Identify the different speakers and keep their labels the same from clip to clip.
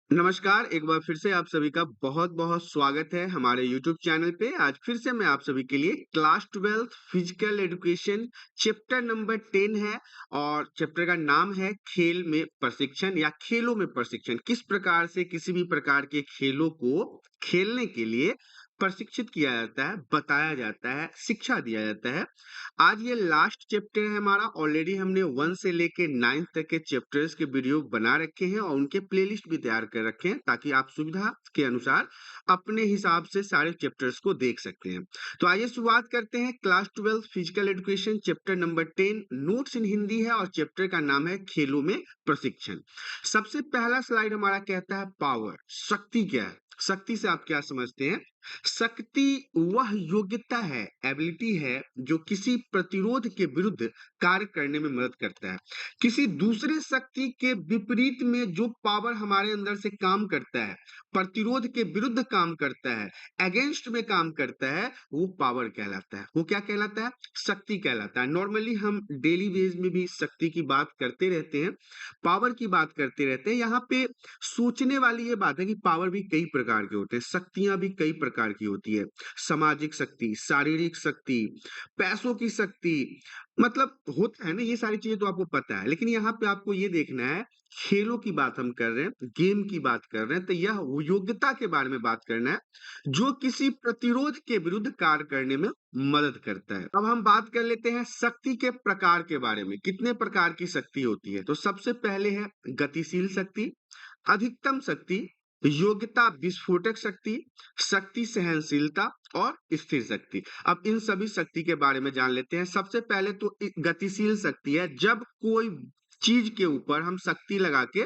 Speaker 1: नमस्कार, एक बार फिर से आप सभी का बहुत-बहुत स्वागत है हमारे यूट्यूब चैनल पे। आज फिर से मैं आप सभी के लिए class 12 physical education chapter number 10 है और चैप्टर का नाम है खेल में प्रशिक्षण या खेलों में प्रशिक्षण। किस प्रकार से किसी भी प्रकार के खेलों को खेलने के लिए प्रशिक्षित किया जाता है, बताया जाता है, शिक्षा दिया जाता है। आज ये लास्ट चैप्टर है हमारा। ऑलरेडी हमने 1 से लेके 9 तक के चैप्टर्स के वीडियो बना रखे हैं और उनके प्लेलिस्ट भी तैयार कर रखे हैं ताकि आप सुविधा के अनुसार अपने हिसाब से सारे चैप्टर्स को देख सकते हैं। तो आइए शुरुआत करते हैं। Class 12 physical education chapter number 10 notes in Hindi है और चैप्टर का नाम है खेलों में प्रशिक्षण। सबसे पहला स्लाइड हमारा कहता है पावर। शक्ति क्या है? शक्ति से आप क्या समझते हैं? शक्ति वह योग्यता है, एबिलिटी है जो किसी प्रतिरोध के विरुद्ध कार्य करने में मदद करता है। किसी दूसरे शक्ति के विपरीत में जो पावर हमारे अंदर से काम करता है, प्रतिरोध के विरुद्ध काम करता है, अगेंस्ट में काम करता है, वो पावर कहलाता है। वो क्या कहलाता है? शक्ति कहलाता है। नॉर्मली हम डेली बेस में भी शक्ति की बात करते रहते हैं, पावर की बात करते रहते हैं। यहाँ पे सोचने वाली ये बात है कि पावर भी कई प्रकार के होते हैं, शक्तियां भी कई प्रकार की होती है। सामाजिक शक्ति, शारीरिक शक्ति, पैसों की शक्ति, मतलब होता है ना, ये सारी चीजें तो आपको पता है। लेकिन यहाँ पे आपको ये देखना है, खेलों की बात हम कर रहे हैं, गेम की बात कर रहे हैं, तो यह वो योग्यता के बारे में बात करना है जो किसी प्रतिरोध के विरुद्ध कार्य करने में मदद करता है। अब हम बात कर लेते हैं शक्ति के प्रकार के बारे में। कितने प्रकार की शक्ति होती है? तो सबसे पहले है गतिशील शक्ति, अधिकतम शक्ति, योग्यता विस्फोटक शक्ति, शक्ति सहनशीलता और स्थिर शक्ति। अब इन सभी शक्ति के बारे में जान लेते हैं। सबसे पहले तो गतिशील शक्ति है। जब कोई चीज के ऊपर हम शक्ति लगा के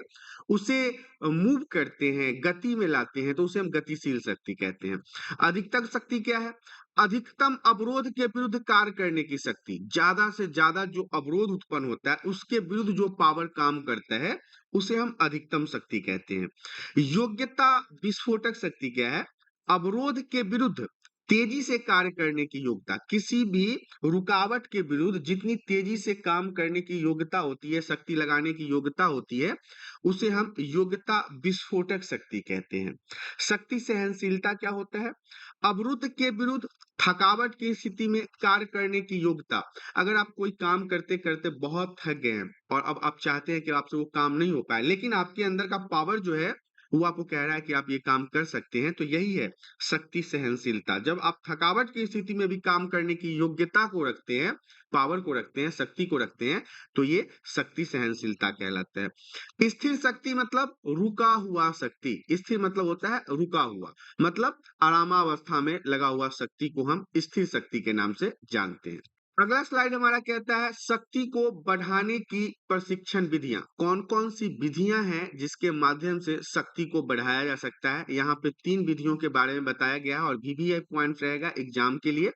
Speaker 1: उसे मूव करते हैं, गति में लाते हैं, तो उसे हम गतिशील शक्ति कहते हैं। अधिकतम शक्ति क्या है? अधिकतम अवरोध के विरुद्ध कार्य करने की शक्ति। ज्यादा से ज्यादा जो अवरोध उत्पन्न होता है उसके विरुद्ध जो पावर काम करता है उसे हम अधिकतम शक्ति कहते हैं। योग्यता विस्फोटक शक्ति क्या है? अवरोध के विरुद्ध तेजी से कार्य करने की योग्यता। किसी भी रुकावट के विरुद्ध जितनी तेजी से काम करने की योग्यता होती है, शक्ति लगाने की योग्यता होती है, उसे हम योग्यता विस्फोटक शक्ति कहते हैं। शक्ति सहनशीलता क्या होता है? अवरुद्ध के विरुद्ध थकावट की स्थिति में कार्य करने की योग्यता। अगर आप कोई काम करते करते बहुत थक गए हैं और अब आप चाहते हैं कि आपसे वो काम नहीं हो पाए, लेकिन आपके अंदर का पावर जो है वो आपको कह रहा है कि आप ये काम कर सकते हैं, तो यही है शक्ति सहनशीलता। जब आप थकावट की स्थिति में भी काम करने की योग्यता को रखते हैं, पावर को रखते हैं, शक्ति को रखते हैं, तो ये शक्ति सहनशीलता कहलाता है। स्थिर शक्ति मतलब रुका हुआ शक्ति। स्थिर मतलब होता है रुका हुआ, मतलब आरामावस्था में लगा हुआ शक्ति को हम स्थिर शक्ति के नाम से जानते हैं। अगला स्लाइड हमारा कहता है शक्ति को बढ़ाने की प्रशिक्षण विधियां। कौन कौन सी विधियां हैं जिसके माध्यम से शक्ति को बढ़ाया जा सकता है? यहाँ पे 3 विधियों के बारे में बताया गया है और VVI पॉइंट रहेगा एग्जाम के लिए।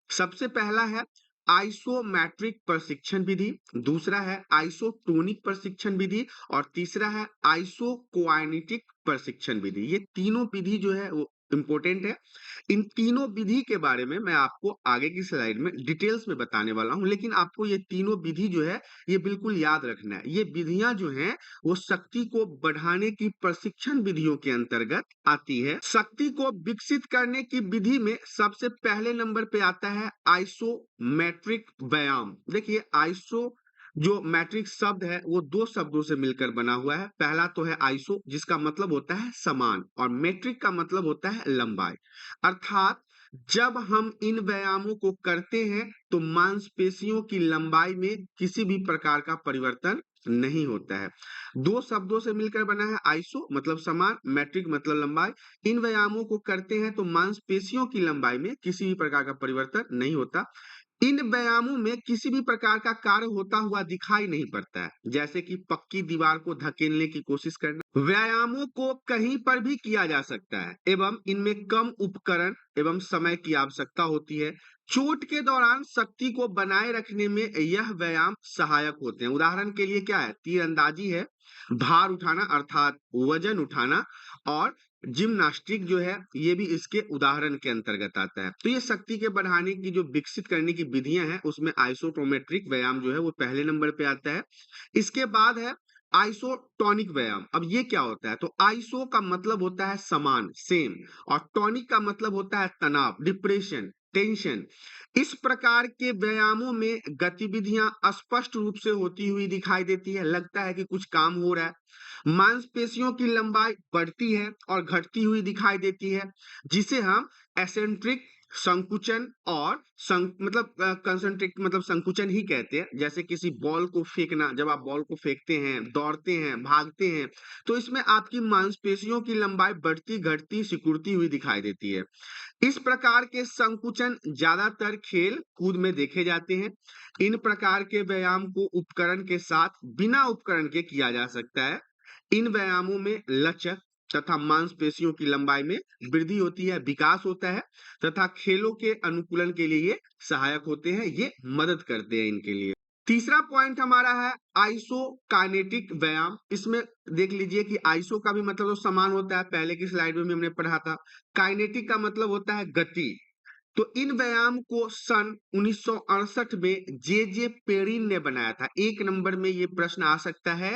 Speaker 1: सबसे पहला है आइसोमेट्रिक प्रशिक्षण विधि, दूसरा है आइसोटोनिक प्रशिक्षण विधि और तीसरा है आइसोकोआइनेटिक प्रशिक्षण विधि। ये तीनों विधि जो है वो इंपॉर्टेंट है। इन तीनों विधि के बारे में मैं आपको आगे की स्लाइड में डिटेल्स में बताने वाला हूं, लेकिन आपको ये तीनों विधि जो है ये बिल्कुल याद रखना है। ये विधियां जो हैं वो शक्ति को बढ़ाने की प्रशिक्षण विधियों के अंतर्गत आती है। शक्ति को विकसित करने की विधि में सबसे पहले नंबर पे आता है आइसोमेट्रिक व्यायाम। देखिए, आइसो जो मैट्रिक शब्द है वो 2 शब्दों से मिलकर बना हुआ है। पहला तो है आइसो जिसका मतलब होता है समान और मेट्रिक का मतलब होता है लंबाई। अर्थात जब हम इन व्यायामों को करते हैं तो मांसपेशियों की लंबाई में किसी भी प्रकार का परिवर्तन नहीं होता है। 2 शब्दों से मिलकर बना है आइसो मतलब समान, मैट्रिक मतलब लंबाई। इन व्यायामों को करते हैं तो मांसपेशियों की लंबाई में किसी भी प्रकार का परिवर्तन नहीं होता। इन व्यायामों में किसी भी प्रकार का कार्य होता हुआ दिखाई नहीं पड़ता है, जैसे कि पक्की दीवार को धकेलने की कोशिश करना। व्यायामों को कहीं पर भी किया जा सकता है एवं इनमें कम उपकरण एवं समय की आवश्यकता होती है। चोट के दौरान शक्ति को बनाए रखने में यह व्यायाम सहायक होते हैं। उदाहरण के लिए क्या है? तीरंदाजी है, भार उठाना अर्थात वजन उठाना और जिम्नास्टिक जो है ये भी इसके उदाहरण के अंतर्गत आता है। तो ये शक्ति के बढ़ाने की जो विकसित करने की विधियां हैं उसमें आइसोटोमेट्रिक व्यायाम जो है वो पहले नंबर पे आता है। इसके बाद है आइसोटोनिक व्यायाम। अब ये क्या होता है? तो आइसो का मतलब होता है समान, सेम, और टॉनिक का मतलब होता है तनाव, डिप्रेशन, टेंशन। इस प्रकार के व्यायामों में गतिविधियां स्पष्ट रूप से होती हुई दिखाई देती है, लगता है कि कुछ काम हो रहा है। मांसपेशियों की लंबाई बढ़ती है और घटती हुई दिखाई देती है, जिसे हम एसेंट्रिक संकुचन और मतलब कंसंट्रिक मतलब संकुचन ही कहते हैं। जैसे किसी बॉल को फेंकना, जब आप बॉल को फेंकते हैं, दौड़ते हैं, भागते हैं, तो इसमें आपकी मांसपेशियों की लंबाई बढ़ती, घटती, सिकुड़ती हुई दिखाई देती है। इस प्रकार के संकुचन ज्यादातर खेल कूद में देखे जाते हैं। इन प्रकार के व्यायाम को उपकरण के साथ, बिना उपकरण के किया जा सकता है। इन व्यायामों में लचक तथा मांसपेशियों की लंबाई में वृद्धि होती है, विकास होता है, तथा खेलों के अनुकूलन के लिए ये सहायक होते हैं, ये मदद करते हैं इनके लिए। तीसरा पॉइंट हमारा है आइसोकाइनेटिक व्यायाम। इसमें देख लीजिए कि आइसो का भी मतलब तो समान होता है, पहले की स्लाइड में भी हमने पढ़ा था। काइनेटिक का मतलब होता है गति। तो इन व्यायाम को सन 1968 में जे पेरिन ने बनाया था। एक नंबर में ये प्रश्न आ सकता है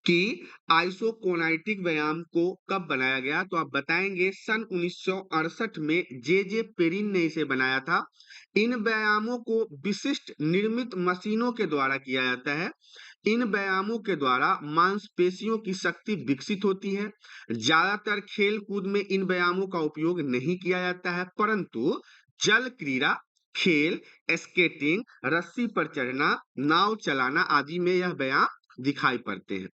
Speaker 1: कि आइसोकोनाइटिक व्यायाम को कब बनाया गया, तो आप बताएंगे सन 1968 में जे पेरिन ने इसे बनाया था। इन व्यायामों को विशिष्ट निर्मित मशीनों के द्वारा किया जाता है। इन व्यायामों के द्वारा मांसपेशियों की शक्ति विकसित होती है। ज्यादातर खेल कूद में इन व्यायामों का उपयोग नहीं किया जाता है, परंतु जल क्रीड़ा, खेल, स्केटिंग, रस्सी पर चढ़ना, नाव चलाना आदि में यह व्यायाम दिखाई पड़ते हैं।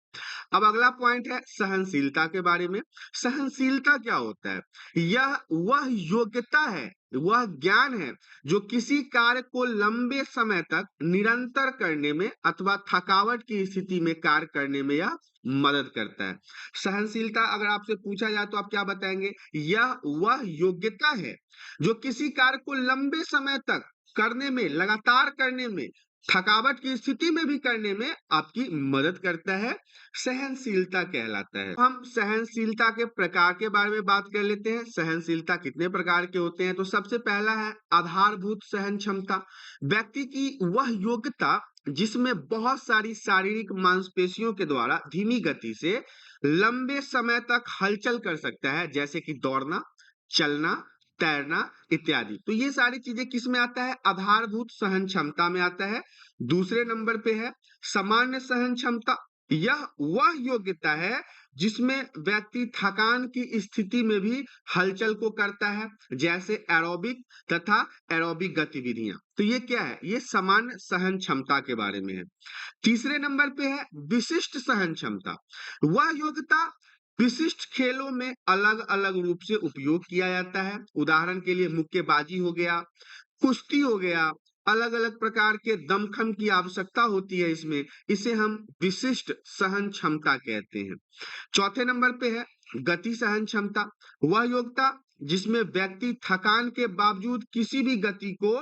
Speaker 1: अब अगला पॉइंट है सहनशीलता के बारे में। सहनशीलता क्या होता है? यह वह योग्यता है, वह ज्ञान है जो किसी कार्य को लंबे समय तक निरंतर करने में अथवा थकावट की स्थिति में कार्य करने में यह मदद करता है। सहनशीलता अगर आपसे पूछा जाए तो आप क्या बताएंगे? यह वह योग्यता है जो किसी कार्य को लंबे समय तक करने में, लगातार करने में, थकावट की स्थिति में भी करने में आपकी मदद करता है, सहनशीलता कहलाता है। हम सहनशीलता के प्रकार के बारे में बात कर लेते हैं। सहनशीलता कितने प्रकार के होते हैं? तो सबसे पहला है आधारभूत सहन क्षमता। व्यक्ति की वह योग्यता जिसमें बहुत सारी शारीरिक मांसपेशियों के द्वारा धीमी गति से लंबे समय तक हलचल कर सकता है, जैसे कि दौड़ना, चलना, तैरना इत्यादि। तो ये सारी चीजें किस में आता है? आधारभूत सहन क्षमता में आता है। दूसरे नंबर पे है सामान्य सहन क्षमता। यह वह योग्यता है जिसमें व्यक्ति थकान की स्थिति में भी हलचल को करता है, जैसे एरोबिक तथा एरोबिक गतिविधियां। तो ये क्या है? ये सामान्य सहन क्षमता के बारे में है। तीसरे नंबर पे है विशिष्ट सहन क्षमता। वह योग्यता विशिष्ट खेलों में अलग अलग रूप से उपयोग किया जाता है। उदाहरण के लिए मुक्केबाजी हो गया, कुश्ती हो गया, अलग अलग प्रकार के दमखम की आवश्यकता होती है इसमें, इसे हम विशिष्ट सहन क्षमता कहते हैं। चौथे नंबर पे है गति सहन क्षमता। वह योग्यता जिसमें व्यक्ति थकान के बावजूद किसी भी गति को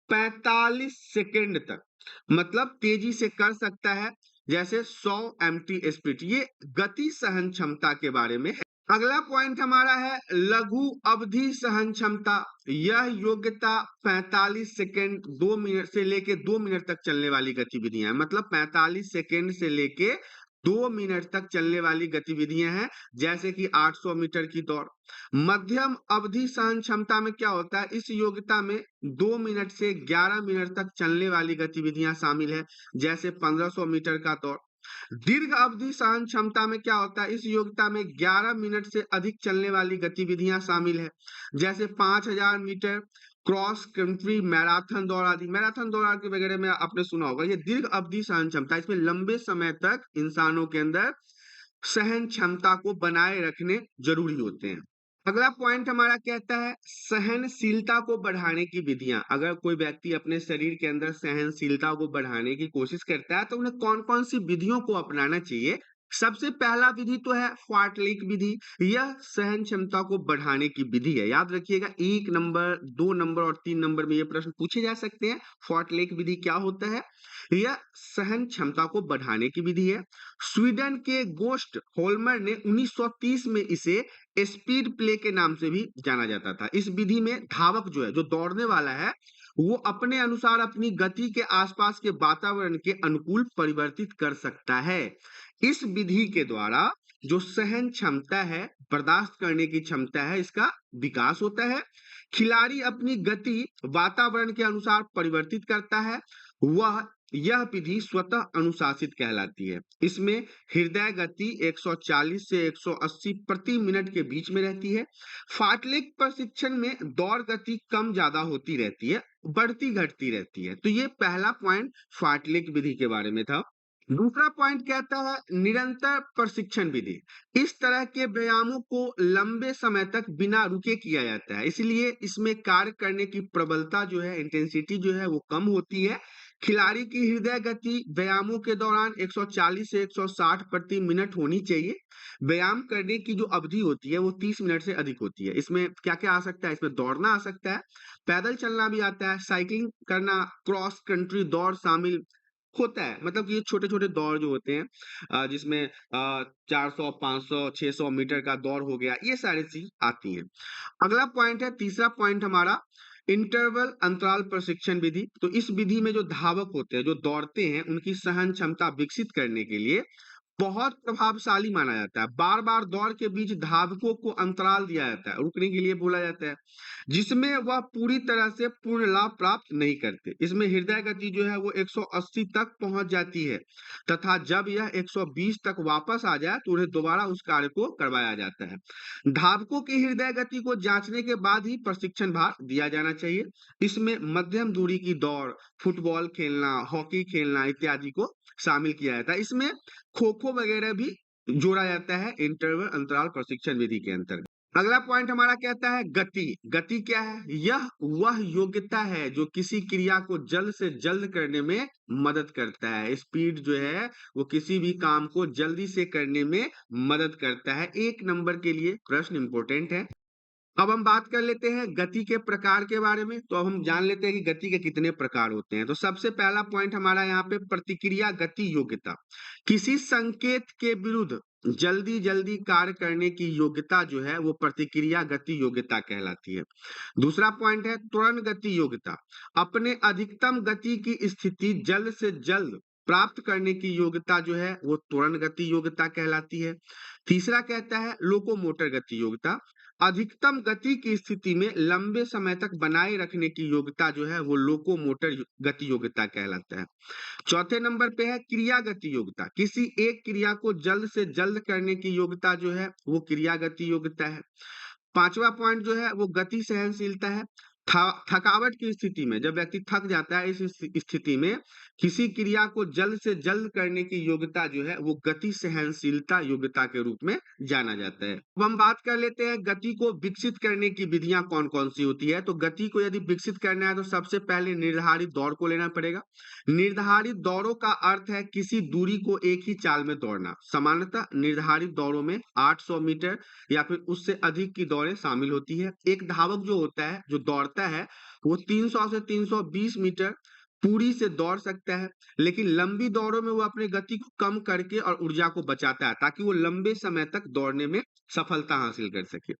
Speaker 1: 45 सेकेंड तक मतलब तेजी से कर सकता है, जैसे 100 mt स्पीड। ये गति सहन क्षमता के बारे में है। अगला पॉइंट हमारा है लघु अवधि सहन क्षमता। यह योग्यता 45 सेकेंड 2 मिनट से लेके 2 मिनट तक चलने वाली गतिविधियां हैं। मतलब 45 सेकेंड से लेके 2 मिनट तक चलने वाली गतिविधियां हैं, जैसे कि 800 मीटर की दौड़। मध्यम अवधि सहन क्षमता में क्या होता है? इस योग्यता में 2 मिनट से 11 मिनट तक चलने वाली गतिविधियां शामिल है, जैसे 1500 मीटर का दौड़। दीर्घ अवधि सहन क्षमता में क्या होता है? इस योग्यता में 11 मिनट से अधिक चलने वाली गतिविधियां शामिल है, जैसे 5000 मीटर, क्रॉस कंट्री, मैराथन दौड़ आदि। मैराथन दौड़ आदि वगैरह में आपने सुना होगा। ये दीर्घ अवधि सहन क्षमता, इसमें लंबे समय तक इंसानों के अंदर सहन क्षमता को बनाए रखने जरूरी होते हैं। अगला पॉइंट हमारा कहता है सहनशीलता को बढ़ाने की विधियां। अगर कोई व्यक्ति अपने शरीर के अंदर सहनशीलता को बढ़ाने की कोशिश करता है तो उन्हें कौन कौन सी विधियों को अपनाना चाहिए? सबसे पहला विधि तो है फार्टलेक विधि। यह सहन क्षमता को बढ़ाने की विधि है। याद रखिएगा, 1 नंबर, 2 नंबर और 3 नंबर में ये प्रश्न पूछे जा सकते हैं। फार्टलेक विधि क्या होता है? यह सहन क्षमता को बढ़ाने की विधि है। स्वीडन के गोस्ट होल्मर ने 1930 में इसे स्पीड प्ले के नाम से भी जाना जाता था। इस विधि में धावक जो है, जो दौड़ने वाला है, वो अपने अनुसार अपनी गति के आसपास के वातावरण के अनुकूल परिवर्तित कर सकता है। इस विधि के द्वारा जो सहन क्षमता है, बर्दाश्त करने की क्षमता है, इसका विकास होता है। खिलाड़ी अपनी गति वातावरण के अनुसार परिवर्तित करता है। यह विधि स्वतः अनुशासित कहलाती है। इसमें हृदय गति 140 से 180 प्रति मिनट के बीच में रहती है। फाटलिक प्रशिक्षण में दौड़ गति कम ज्यादा होती रहती है, बढ़ती घटती रहती है। तो ये पहला पॉइंट फाटलिक विधि के बारे में था। दूसरा पॉइंट कहता है निरंतर प्रशिक्षण विधि। इस तरह के व्यायामों को लंबे समय तक बिना रुके किया जाता है, इसलिए इसमें कार्य करने की प्रबलता जो है, इंटेंसिटी जो है वो कम होती है। खिलाड़ी की हृदय गति व्यायामों के दौरान 140 से 160 प्रति मिनट होनी चाहिए। व्यायाम करने की जो अवधि होती है वो 30 मिनट से अधिक होती है। इसमें क्या क्या आ सकता है? इसमें दौड़ना आ सकता है, पैदल चलना भी आता है, साइकिलिंग करना, क्रॉस कंट्री दौड़ शामिल होता है। मतलब ये छोटे-छोटे दौड़ जो होते हैं जिसमें 400, 500, 600 मीटर का दौड़ हो गया, ये सारी चीज आती हैं। अगला पॉइंट है, तीसरा पॉइंट हमारा इंटरवल अंतराल प्रशिक्षण विधि। तो इस विधि में जो धावक होते हैं, जो दौड़ते हैं, उनकी सहन क्षमता विकसित करने के लिए बहुत प्रभावशाली माना जाता है। बार-बार दौड़ के बीच धावकों को अंतराल दिया जाता है, रुकने के लिए बोला जाता है, जिसमें वह पूरी तरह से पूर्ण लाभ प्राप्त नहीं करते। इसमें हृदय गति जो है वो 180 तक पहुंच जाती है तथा जब यह 120 तक वापस आ जाए तो उन्हें दोबारा उस कार्य को करवाया जाता है। धावकों की हृदय गति को जांचने के बाद ही प्रशिक्षण भार दिया जाना चाहिए। इसमें मध्यम दूरी की दौड़, फुटबॉल खेलना, हॉकी खेलना इत्यादि को शामिल किया जाता है। इसमें खो-खो वगैरह भी जोड़ा जाता है इंटरवल अंतराल प्रशिक्षण विधि के अंतर्गत। अगला पॉइंट हमारा कहता है गति। गति क्या है? यह वह योग्यता है जो किसी क्रिया को जल्द से जल्द करने में मदद करता है। स्पीड जो है वो किसी भी काम को जल्दी से करने में मदद करता है। 1 नंबर के लिए प्रश्न इंपॉर्टेंट है। अब हम बात कर लेते हैं गति के प्रकार के बारे में। तो अब हम जान लेते हैं कि गति के कितने प्रकार होते हैं। तो सबसे पहला पॉइंट हमारा यहाँ पे प्रतिक्रिया गति योग्यता। किसी संकेत के विरुद्ध जल्दी जल्दी कार्य करने की योग्यता जो है वो प्रतिक्रिया गति योग्यता कहलाती है। दूसरा पॉइंट है त्वरण गति योग्यता। अपने अधिकतम गति की स्थिति जल्द से जल्द प्राप्त करने की योग्यता जो है वो त्वरण गति योग्यता कहलाती है। तीसरा कहता है लोकोमोटर गति योग्यता। अधिकतम गति की स्थिति में लंबे समय तक बनाए रखने की योग्यता जो है वो लोकोमोटर गति योग्यता कहलाता है। चौथे नंबर पे है क्रिया गति योग्यता। किसी एक क्रिया को जल्द से जल्द करने की योग्यता जो है वो क्रिया गति योग्यता है। पांचवा पॉइंट जो है वो गति सहनशीलता है। थकावट की स्थिति में जब व्यक्ति थक जाता है, इस स्थिति में किसी क्रिया को जल्द से जल्द करने की योग्यता जो है वो गति सहनशीलता योग्यता के रूप में जाना जाता है। अब हम बात कर लेते हैं गति को विकसित करने की विधियां कौन कौन सी होती है। तो गति को यदि विकसित करना है तो सबसे पहले निर्धारित दौड़ को लेना पड़ेगा। निर्धारित दौड़ों का अर्थ है किसी दूरी को एक ही चाल में दौड़ना। सामान्यतः निर्धारित दौड़ों में 800 मीटर या फिर उससे अधिक की दौड़ें शामिल होती है। एक धावक जो होता है, जो दौड़ता है, वो 300 से 320 मीटर पूरी से दौड़ सकता है, लेकिन लंबी दौड़ों में वो अपनी गति को कम करके और ऊर्जा को बचाता है ताकि वो लंबे समय तक दौड़ने में सफलता हासिल कर सके।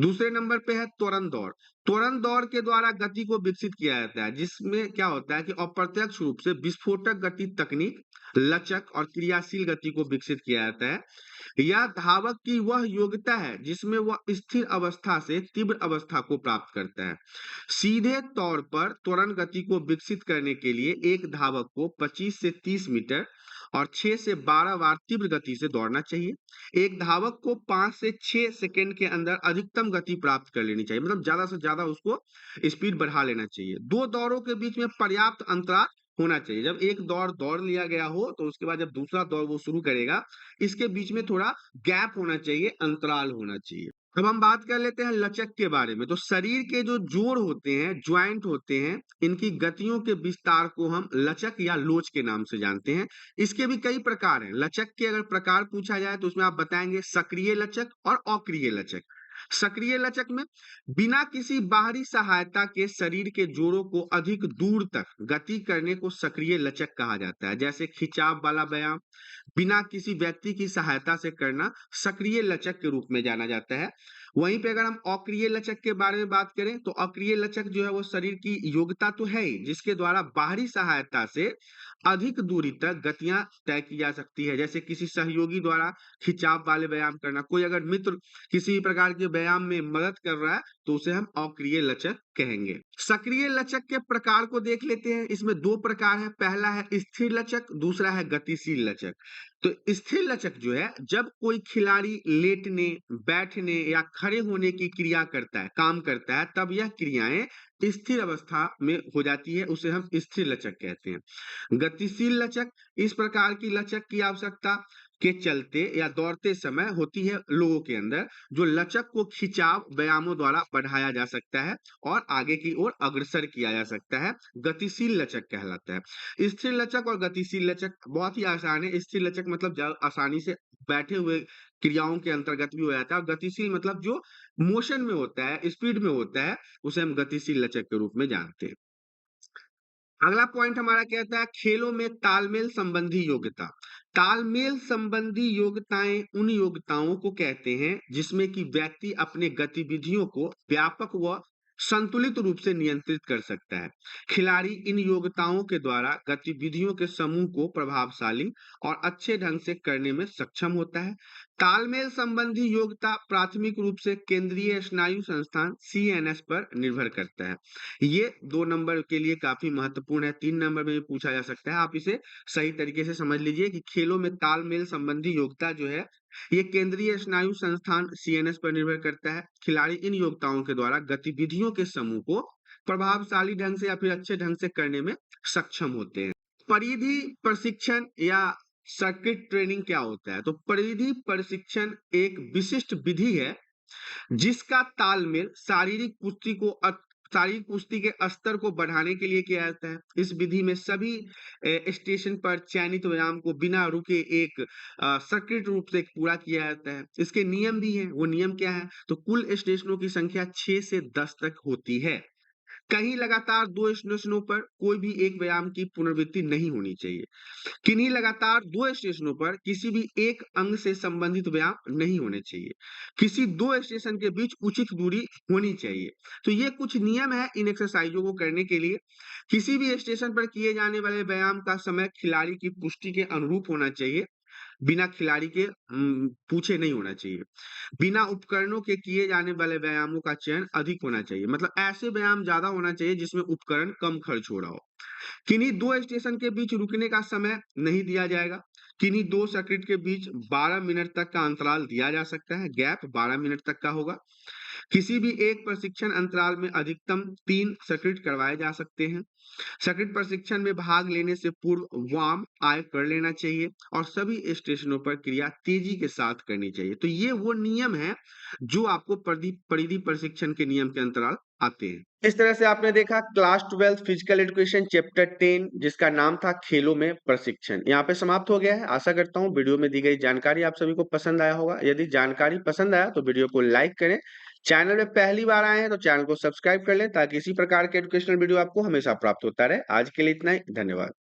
Speaker 1: दूसरे नंबर पे है त्वरण दौड़। त्वरण दौड़ के द्वारा गति को विकसित किया जाता है, जिसमें क्या होता है कि अप्रत्यक्ष रूप से विस्फोटक गति तकनीक, लचक और क्रियाशील गति को विकसित किया जाता है। यह धावक की वह योग्यता है जिसमें वह स्थिर अवस्था से तीव्र अवस्था को प्राप्त करता है। सीधे तौर पर त्वरण गति को विकसित करने के लिए एक धावक को 25 से 30 मीटर और 6 से 12 बार तीव्र गति से दौड़ना चाहिए। एक धावक को 5 से 6 सेकंड के अंदर अधिकतम गति प्राप्त कर लेनी चाहिए, मतलब ज्यादा से ज्यादा उसको स्पीड बढ़ा लेना चाहिए। दो दौड़ों के बीच में पर्याप्त अंतराल होना चाहिए। जब एक दौड़ दौड़ लिया गया हो तो उसके बाद जब दूसरा दौड़ वो शुरू करेगा, इसके बीच में थोड़ा गैप होना चाहिए, अंतराल होना चाहिए। अब हम बात कर लेते हैं लचक के बारे में। तो शरीर के जो जोड़ होते हैं, ज्वाइंट होते हैं, इनकी गतियों के विस्तार को हम लचक या लोच के नाम से जानते हैं। इसके भी कई प्रकार हैं। लचक के अगर प्रकार पूछा जाए तो उसमें आप बताएंगे सक्रिय लचक और अक्रिय लचक। सक्रिय लचक में बिना किसी बाहरी सहायता के शरीर के जोड़ों को अधिक दूर तक गति करने को सक्रिय लचक कहा जाता है। जैसे खिंचाव वाला व्यायाम बिना किसी व्यक्ति की सहायता से करना सक्रिय लचक के रूप में जाना जाता है। वहीं पे अगर हम अक्रिय लचक के बारे में बात करें तो अक्रिय लचक जो है वो शरीर की योग्यता तो है ही, जिसके द्वारा बाहरी सहायता से अधिक दूरी तक गतियां तय की जा सकती है। जैसे किसी सहयोगी द्वारा खिंचाव वाले व्यायाम करना, कोई अगर मित्र किसी भी प्रकार के व्यायाम में मदद कर रहा है तो उसे हम अक्रिय लचक कहेंगे। सक्रिय लचक के प्रकार को देख लेते हैं। इसमें दो प्रकार है, पहला है स्थिर लचक, दूसरा है गतिशील लचक। तो स्थिर लचक जो है, जब कोई खिलाड़ी लेटने, बैठने या खड़े होने की क्रिया करता है, काम करता है, तब यह क्रियाएं स्थिर अवस्था में हो जाती है, उसे हम स्थिर लचक कहते हैं। गतिशील लचक, इस प्रकार की लचक की आवश्यकता के चलते या दौड़ते समय होती है लोगों के अंदर, जो लचक को खिंचाव व्यायामों द्वारा बढ़ाया जा सकता है और आगे की ओर अग्रसर किया जा सकता है, गतिशील लचक कहलाता है। स्थिर लचक और गतिशील लचक बहुत ही आसान है। स्थिर लचक मतलब आसानी से बैठे हुए क्रियाओं के अंतर्गत भी हो जाता है, और गतिशील मतलब जो मोशन में होता है, स्पीड में होता है, उसे हम गतिशील लचक के रूप में जानते हैं। अगला पॉइंट हमारा कहता है खेलों में तालमेल संबंधी योग्यता। तालमेल संबंधी योग्यताएं उन योग्यताओं को कहते हैं जिसमें कि व्यक्ति अपने गतिविधियों को व्यापक व संतुलित रूप से नियंत्रित कर सकता है। खिलाड़ी इन योग्यताओं के द्वारा गतिविधियों के समूह को प्रभावशाली और अच्छे ढंग से करने में सक्षम होता है। तालमेल संबंधी योग्यता प्राथमिक रूप से केंद्रीय स्नायु संस्थान सीएनएस पर निर्भर करता है। ये 2 नंबर के लिए काफ़ी महत्वपूर्ण है, 3 नंबर में भी पूछा जा सकता है। आप इसे सही तरीके से समझ लीजिए कि खेलों में तालमेल संबंधी योग्यता जो है, ये केंद्रीय स्नायु संस्थान सीएनएस पर निर्भर करता है। खिलाड़ी इन योग्यताओं के द्वारा गतिविधियों के समूह को प्रभावशाली ढंग से या फिर अच्छे ढंग से करने में सक्षम होते हैं। परिधि प्रशिक्षण या सर्किट ट्रेनिंग क्या होता है? तो परिधि प्रशिक्षण एक विशिष्ट विधि है जिसका तालमेल शारीरिक कुश्ती के स्तर को बढ़ाने के लिए किया जाता है। इस विधि में सभी स्टेशन पर चयनित व्यायाम को बिना रुके एक सकृत रूप से पूरा किया जाता है। इसके नियम भी हैं, वो नियम क्या है? तो कुल स्टेशनों की संख्या 6 से 10 तक होती है। कहीं लगातार 2 स्टेशनों पर कोई भी एक व्यायाम की पुनरावृत्ति नहीं होनी चाहिए। किन्हीं लगातार 2 स्टेशनों पर किसी भी एक अंग से संबंधित व्यायाम नहीं होने चाहिए। किसी 2 स्टेशन के बीच उचित दूरी होनी चाहिए। तो ये कुछ नियम है इन एक्सरसाइजों को करने के लिए। किसी भी स्टेशन पर किए जाने वाले व्यायाम का समय खिलाड़ी की पुष्टि के अनुरूप होना चाहिए। बिना खिलाड़ी के पूछे नहीं होना चाहिए। बिना उपकरणों के किए जाने वाले व्यायामों का चयन अधिक होना चाहिए। मतलब ऐसे व्यायाम ज़्यादा होना चाहिए जिसमें उपकरण कम खर्च हो रहा हो। किन्हीं 2 स्टेशन के बीच रुकने का समय नहीं दिया जाएगा। किन्हीं 2 सर्किट के बीच 12 मिनट तक का अंतराल दिया जा सकता है, गैप 12 मिनट तक का होगा। किसी भी एक प्रशिक्षण अंतराल में अधिकतम 3 सर्किट करवाए जा सकते हैं। सर्किट प्रशिक्षण में भाग लेने से पूर्व वार्म अप कर लेना चाहिए और सभी स्टेशनों पर क्रिया तेजी के साथ करनी चाहिए। तो ये वो नियम है जो आपको परिधि प्रशिक्षण के नियम के अंतराल आते हैं। इस तरह से आपने देखा क्लास 12 फिजिकल एजुकेशन चैप्टर 10 जिसका नाम था खेलों में प्रशिक्षण, यहाँ पे समाप्त हो गया है। आशा करता हूँ वीडियो में दी गई जानकारी आप सभी को पसंद आया होगा। यदि जानकारी पसंद आया तो वीडियो को लाइक करें। चैनल में पहली बार आए हैं तो चैनल को सब्सक्राइब कर लें ताकि इसी प्रकार के एजुकेशनल वीडियो आपको हमेशा प्राप्त होता रहे। आज के लिए इतना ही, धन्यवाद।